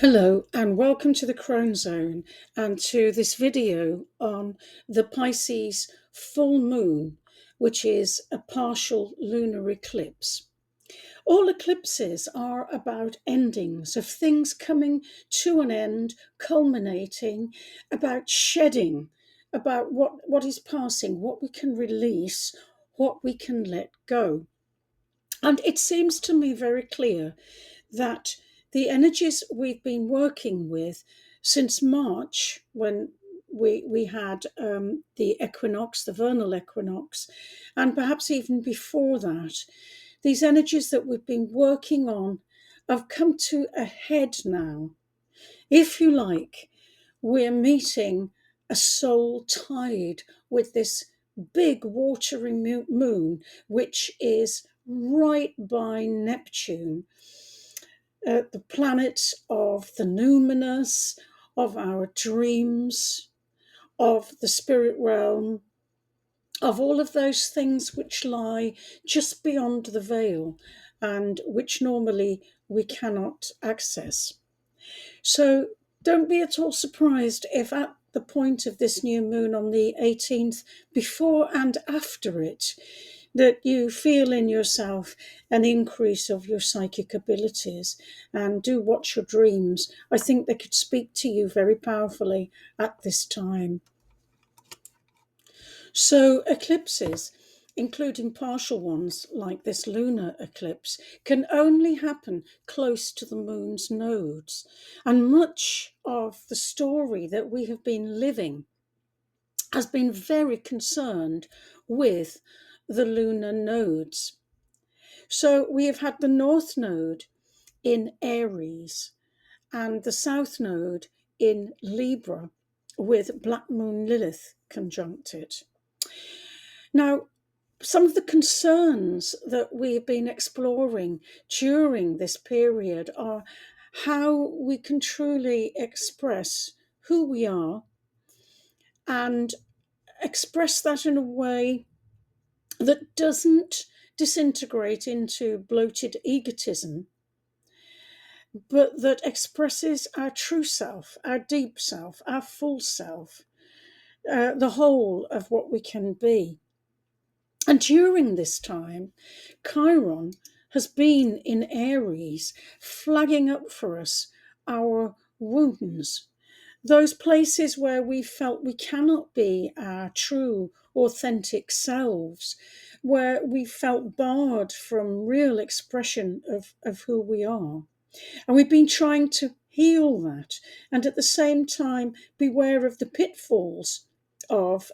Hello and welcome to the Crone Zone and to this video on the Pisces full moon, which is a partial lunar eclipse. All eclipses are about endings of things coming to an end, culminating, about shedding, about what is passing, what we can release, what we can let go. And it seems to me very clear that the energies we've been working with since March, when we had the equinox, the vernal equinox, and perhaps even before that, these energies that we've been working on have come to a head now. If you like, we're meeting a soul tide with this big watery moon, which is right by Neptune, the planet of the numinous, of our dreams, of the spirit realm, of all of those things which lie just beyond the veil and which normally we cannot access. So don't be at all surprised if at the point of this new moon on the 18th, before and after it, that you feel in yourself an increase of your psychic abilities, and do watch your dreams. I think they could speak to you very powerfully at this time. So eclipses, including partial ones like this lunar eclipse, can only happen close to the moon's nodes. And much of the story that we have been living has been very concerned with the lunar nodes. So we have had the North Node in Aries and the South Node in Libra, with Black Moon Lilith conjunct it. Now, some of the concerns that we've been exploring during this period are how we can truly express who we are and express that in a way that doesn't disintegrate into bloated egotism, but that expresses our true self, our deep self, our full self, the whole of what we can be. And during this time, Chiron has been in Aries, flagging up for us our wounds, those places where we felt we cannot be our true, authentic selves, where we felt barred from real expression of who we are. And we've been trying to heal that, and at the same time, beware of the pitfalls of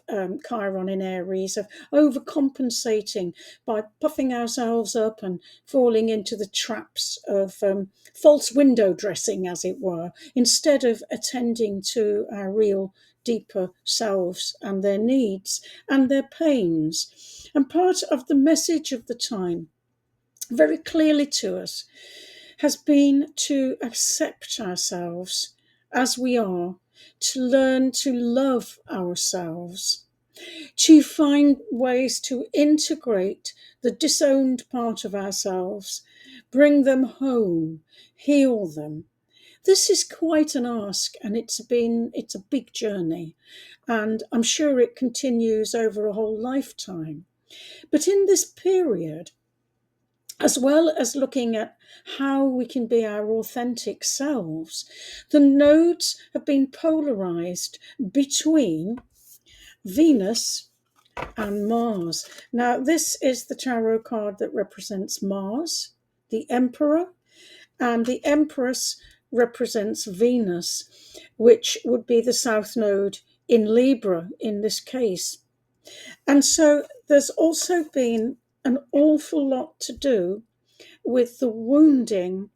Chiron in Aries, of overcompensating by puffing ourselves up and falling into the traps of false window dressing, as it were, instead of attending to our real deeper selves and their needs and their pains. And part of the message of the time, very clearly to us, has been to accept ourselves as we are, to learn to love ourselves, to find ways to integrate the disowned part of ourselves, bring them home, heal them. This is quite an ask, and it's a big journey, and I'm sure it continues over a whole lifetime. But in this period, as well as looking at how we can be our authentic selves, the nodes have been polarized between Venus and Mars. Now, this is the tarot card that represents Mars, the Emperor, and the Empress represents Venus, which would be the South Node in Libra in this case. And so there's also been an awful lot to do with the wounding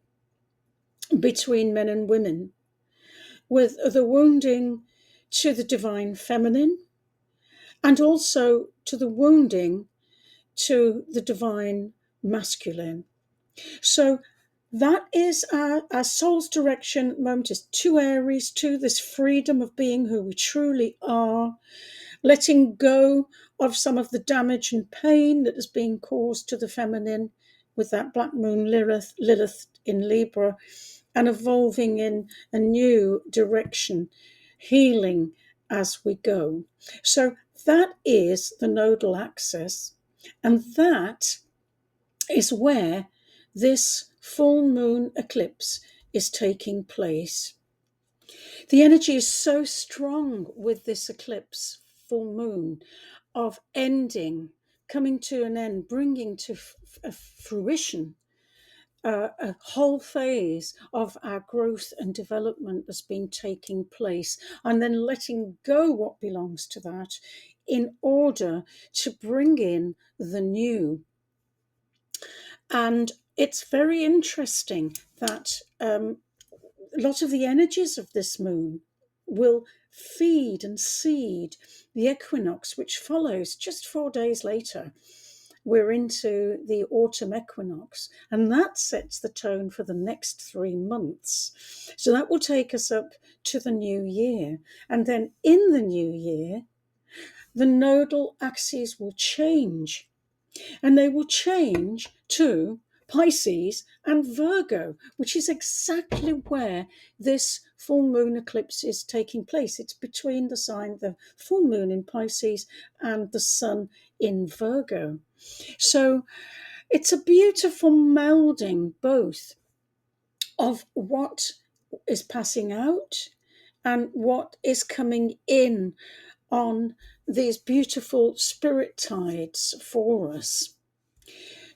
between men and women, with the wounding to the divine feminine, and also to the wounding to the divine masculine. So that is our soul's direction moment, is to Aries, to this freedom of being who we truly are, letting go of some of the damage and pain that is being caused to the feminine with that Black Moon Lilith in Libra, and evolving in a new direction, healing as we go. So that is the nodal axis, and that is where this full moon eclipse is taking place. The energy is so strong with this eclipse full moon of ending, coming to an end, bringing to fruition a whole phase of our growth and development that's been taking place, and then letting go what belongs to that in order to bring in the new. And it's very interesting that a lot of the energies of this moon will feed and seed the equinox, which follows just 4 days later. We're into the autumn equinox, and that sets the tone for the next 3 months. So that will take us up to the new year. And then in the new year, the nodal axes will change, and they will change to Pisces and Virgo, which is exactly where this full moon eclipse is taking place. It's between the full moon in Pisces and the sun in Virgo. So it's a beautiful melding both of what is passing out and what is coming in on these beautiful spirit tides for us.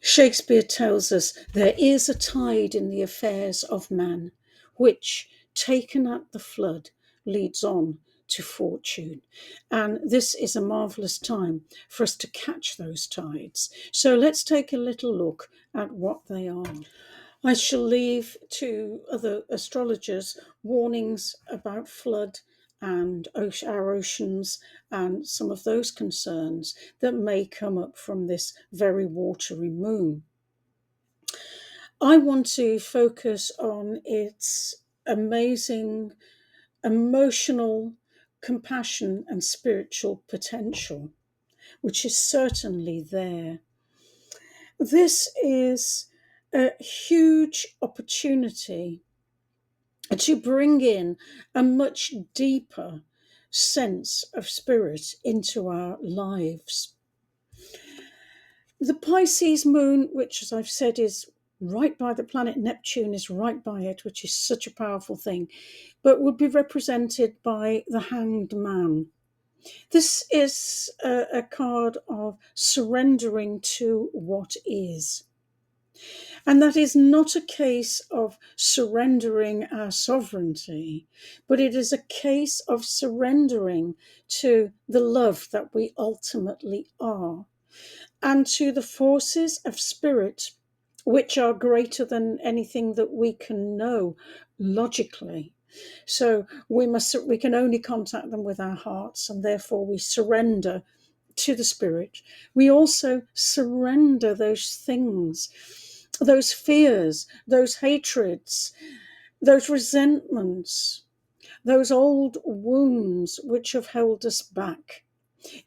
Shakespeare tells us there is a tide in the affairs of man, which, taken at the flood, leads on to fortune. And this is a marvellous time for us to catch those tides. So let's take a little look at what they are. I shall leave to other astrologers warnings about flood and our oceans and some of those concerns that may come up from this very watery moon. I want to focus on its amazing emotional compassion and spiritual potential, which is certainly there. This is a huge opportunity to bring in a much deeper sense of spirit into our lives. The Pisces moon, which, as I've said, is right by the planet Neptune, is right by it, which is such a powerful thing, but would be represented by the Hanged Man. This is a card of surrendering to what is. And that is not a case of surrendering our sovereignty, but it is a case of surrendering to the love that we ultimately are and to the forces of spirit which are greater than anything that we can know logically. So we can only contact them with our hearts, and therefore we surrender to the spirit. We also surrender those things, those fears, those hatreds, those resentments, those old wounds which have held us back.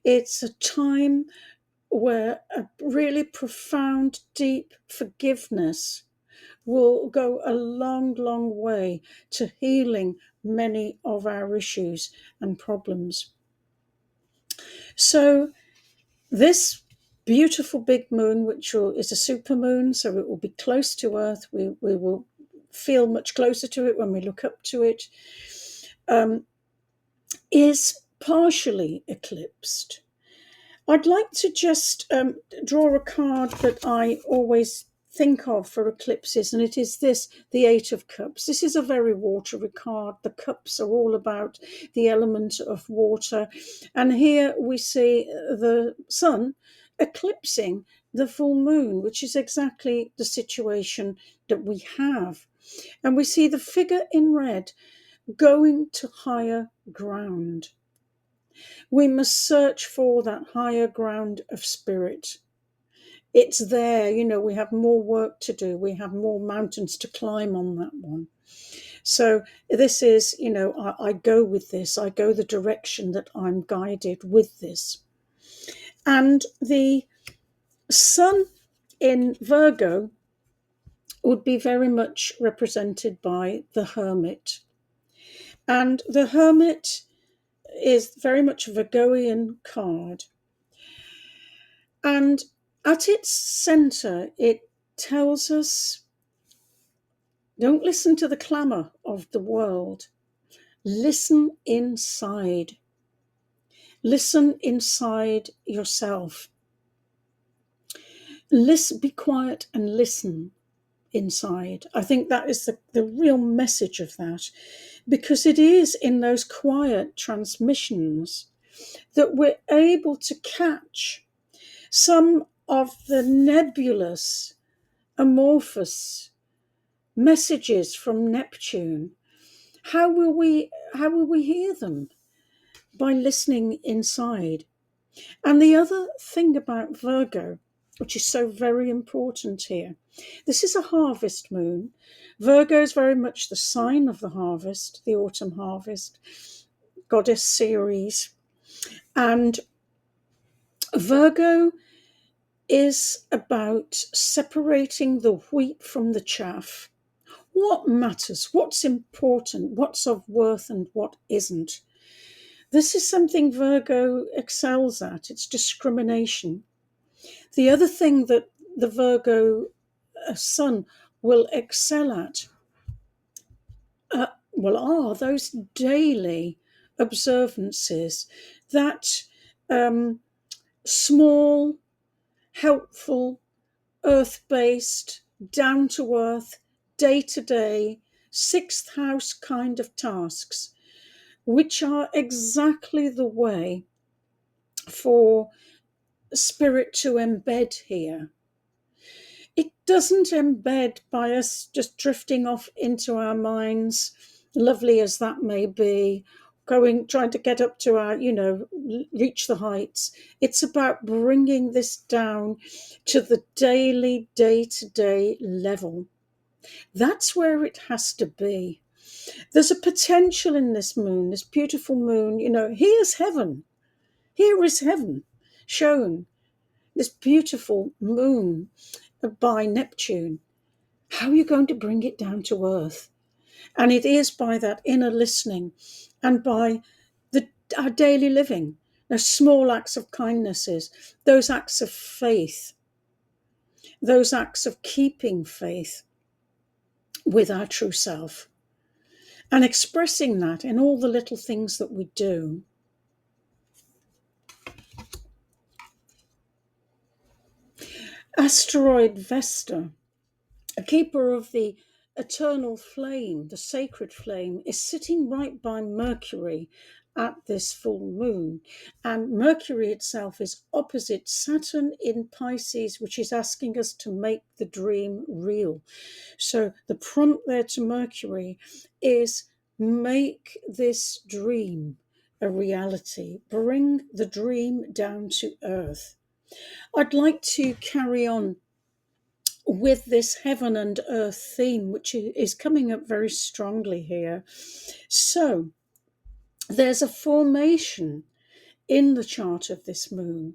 It's a time where a really profound, deep forgiveness will go a long, long way to healing many of our issues and problems. So this beautiful big moon, which is a super moon, so it will be close to Earth. We will feel much closer to it when we look up to it, is partially eclipsed. I'd like to just draw a card that I always think of for eclipses, and it is this, the Eight of Cups. This is a very watery card. The cups are all about the element of water. And here we see the sun eclipsing the full moon, which is exactly the situation that we have. And we see the figure in red going to higher ground. We must search for that higher ground of spirit. It's there, we have more work to do. We have more mountains to climb on that one. So this is, I go with this. I go the direction that I'm guided with this. And the sun in Virgo would be very much represented by the Hermit. And the Hermit is very much a Virgoian card. And at its centre, it tells us, don't listen to the clamour of the world. Listen inside. Listen inside yourself. Listen, be quiet and listen inside. I think that is the real message of that, because it is in those quiet transmissions that we're able to catch some of the nebulous, amorphous messages from Neptune. How will we hear them? By listening inside. And the other thing about Virgo, which is so very important here, this is a harvest moon. Virgo is very much the sign of the harvest, the autumn harvest, goddess Ceres. And Virgo is about separating the wheat from the chaff. What matters? What's important? What's of worth and what isn't? This is something Virgo excels at. It's discrimination. The other thing that the Virgo sun will excel at are those daily observances, that small, helpful, earth-based, down-to-earth, day-to-day, sixth house kind of tasks, which are exactly the way for spirit to embed here. It doesn't embed by us just drifting off into our minds, lovely as that may be, trying to get up to our, reach the heights. It's about bringing this down to the daily, day-to-day level. That's where it has to be. There's a potential in this moon, this beautiful moon. Here's heaven. Here is heaven shown, this beautiful moon by Neptune. How are you going to bring it down to earth? And it is by that inner listening and by our daily living, those small acts of kindnesses, those acts of faith, those acts of keeping faith with our true self, and expressing that in all the little things that we do. Asteroid Vesta, a keeper of the eternal flame, the sacred flame, is sitting right by Mercury at this full moon. And Mercury itself is opposite Saturn in Pisces, which is asking us to make the dream real. So the prompt there to Mercury is, make this dream a reality. Bring the dream down to earth. I'd like to carry on with this heaven and earth theme, which is coming up very strongly here. So there's a formation in the chart of this moon,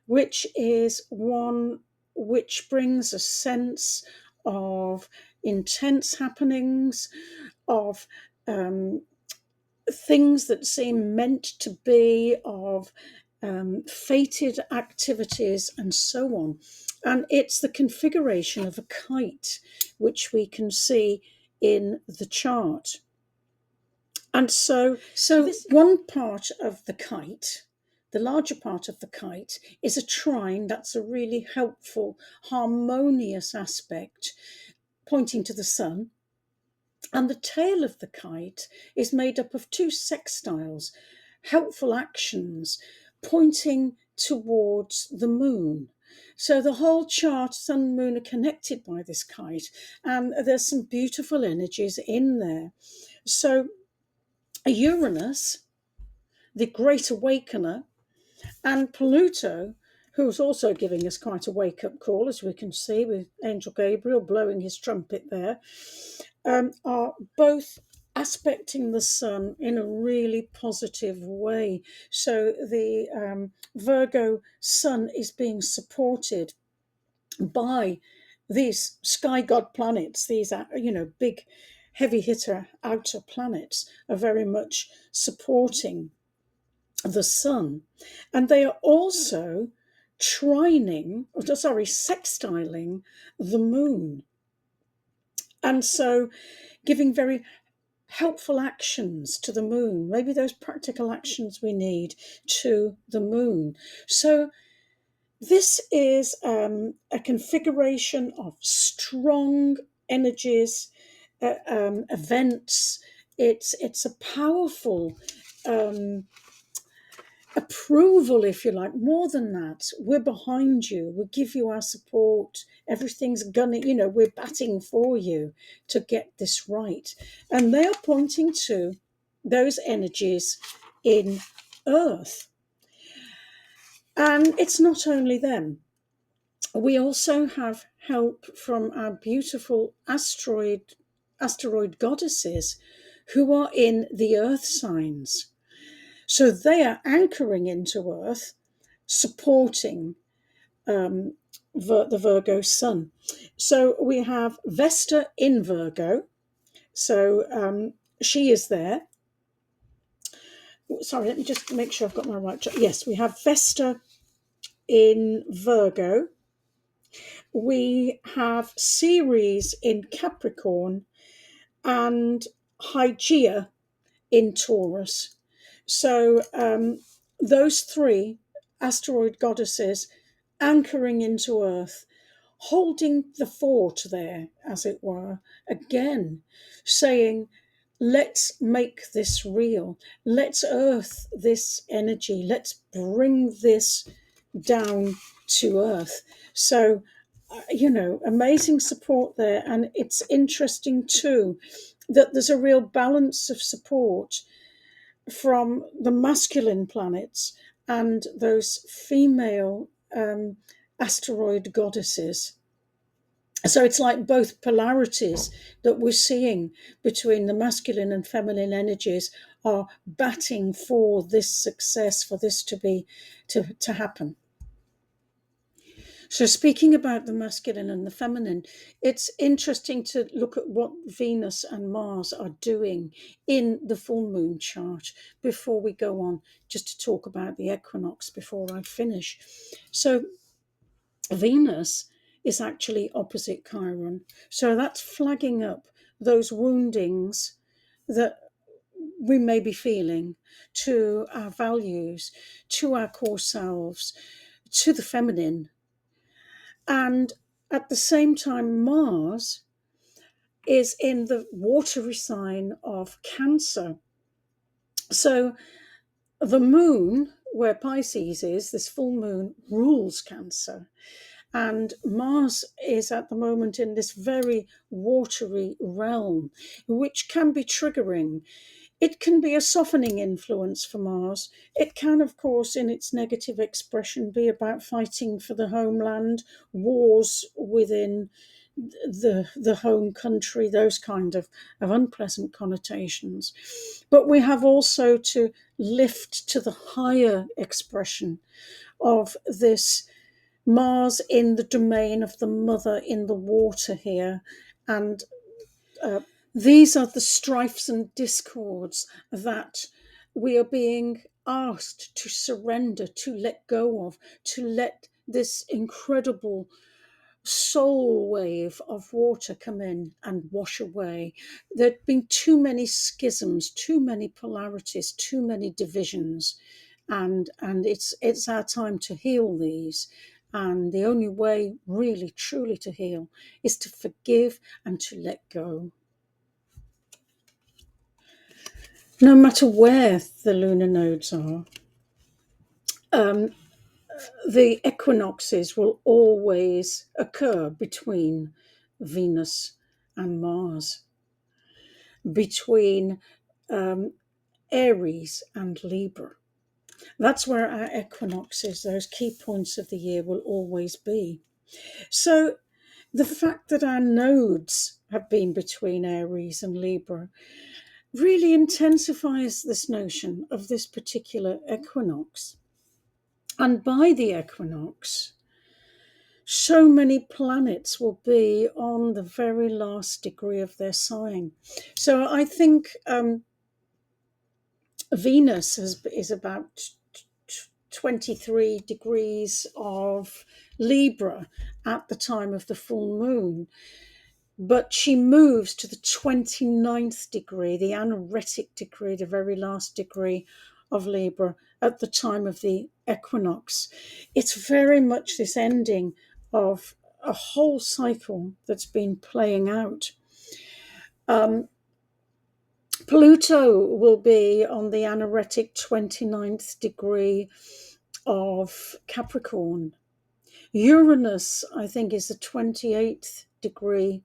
which is one which brings a sense of intense happenings, of things that seem meant to be, of fated activities, and so on. And it's the configuration of a kite, which we can see in the chart. And so this one part of the kite, the larger part of the kite, is a trine. That's a really helpful, harmonious aspect, pointing to the sun. And the tail of the kite is made up of two sextiles, helpful actions pointing towards the moon. So the whole chart, sun and moon, are connected by this kite, and there's some beautiful energies in there. So Uranus, the great awakener, and Pluto, who's also giving us quite a wake-up call, as we can see with Angel Gabriel blowing his trumpet there, are both aspecting the sun in a really positive way. So the Virgo sun is being supported by these sky god planets, these big heavy hitter outer planets, are very much supporting the sun, and they are also sextiling the moon, and so giving very helpful actions to the moon, maybe those practical actions we need to the moon. So this is a configuration of strong energies, events. It's a powerful approval, if you like. More than that, we're behind you. We give you our support. Everything's gonna, we're batting for you to get this right. And they are pointing to those energies in Earth. And it's not only them. We also have help from our beautiful asteroid goddesses who are in the Earth signs. So they are anchoring into Earth, supporting the Virgo sun. So we have Vesta in Virgo. So she is there. Sorry, let me just make sure I've got my right. Yes, we have Vesta in Virgo. We have Ceres in Capricorn and Hygeia in Taurus. So those three asteroid goddesses anchoring into Earth, holding the fort there, as it were, again, saying, let's make this real. Let's earth this energy. Let's bring this down to Earth. So, amazing support there. And it's interesting too that there's a real balance of support from the masculine planets and those female asteroid goddesses. So it's like both polarities that we're seeing between the masculine and feminine energies are batting for this success, for this to happen. So, speaking about the masculine and the feminine, it's interesting to look at what Venus and Mars are doing in the full moon chart before we go on, just to talk about the equinox before I finish. So, Venus is actually opposite Chiron. So, that's flagging up those woundings that we may be feeling to our values, to our core selves, to the feminine. And at the same time, Mars is in the watery sign of Cancer. So the moon, where Pisces is, this full moon, rules Cancer. And Mars is at the moment in this very watery realm, which can be triggering. It can be a softening influence for Mars. It can, of course, in its negative expression, be about fighting for the homeland, wars within the home country, those kind of unpleasant connotations. But we have also to lift to the higher expression of this Mars in the domain of the mother in the water here. And these are the strifes and discords that we are being asked to surrender, to let go of, to let this incredible soul wave of water come in and wash away. There have been too many schisms, too many polarities, too many divisions, and it's our time to heal these. And the only way, really, truly to heal is to forgive and to let go. No matter where the lunar nodes are, the equinoxes will always occur between Venus and Mars, between Aries and Libra. That's where our equinoxes, those key points of the year, will always be. So the fact that our nodes have been between Aries and Libra really intensifies this notion of this particular equinox. And by the equinox, so many planets will be on the very last degree of their sign. So I think Venus is about 23 degrees of Libra at the time of the full moon, but she moves to the 29th degree, the anaretic degree, the very last degree of Libra at the time of the equinox. It's very much this ending of a whole cycle that's been playing out. Pluto will be on the anaretic 29th degree of Capricorn. Uranus, I think, is the 28th degree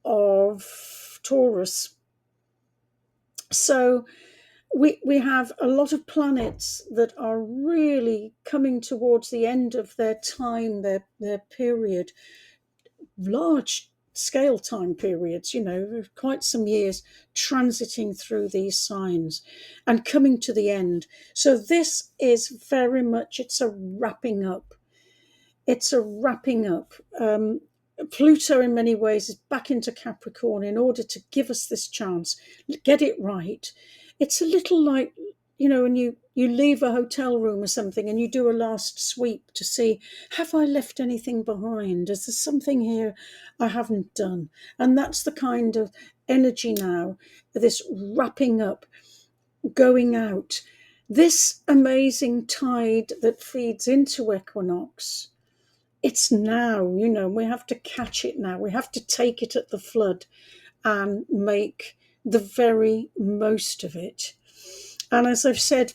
of Taurus. So we have a lot of planets that are really coming towards the end of their time, their period, large scale time periods, quite some years transiting through these signs and coming to the end. So this is very much, it's a wrapping up. It's a wrapping up. Pluto, in many ways, is back into Capricorn in order to give us this chance, get it right. It's a little like, when you leave a hotel room or something and you do a last sweep to see, have I left anything behind? Is there something here I haven't done? And that's the kind of energy now, this wrapping up, going out. This amazing tide that feeds into Equinox, it's now, we have to catch it now. We have to take it at the flood and make the very most of it. And as I've said,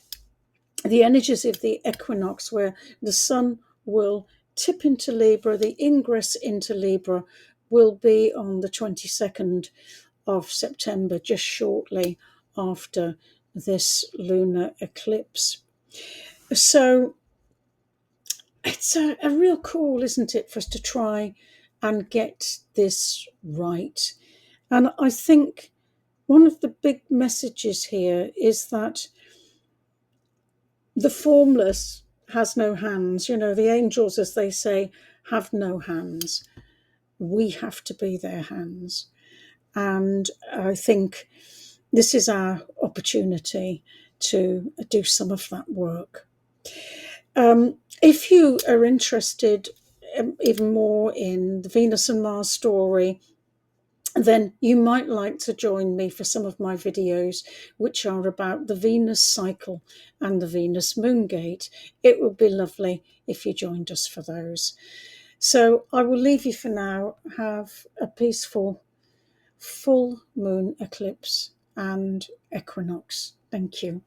the energies of the equinox, where the sun will tip into Libra, the ingress into Libra will be on the 22nd of September, just shortly after this lunar eclipse. So it's a real call, isn't it, for us to try and get this right. And I think one of the big messages here is that the formless has no hands. The angels, as they say, have no hands. We have to be their hands. And I think this is our opportunity to do some of that work. If you are interested even more in the Venus and Mars story, then you might like to join me for some of my videos, which are about the Venus cycle and the Venus moon gate. It would be lovely if you joined us for those. So I will leave you for now. Have a peaceful full moon eclipse and equinox. Thank you.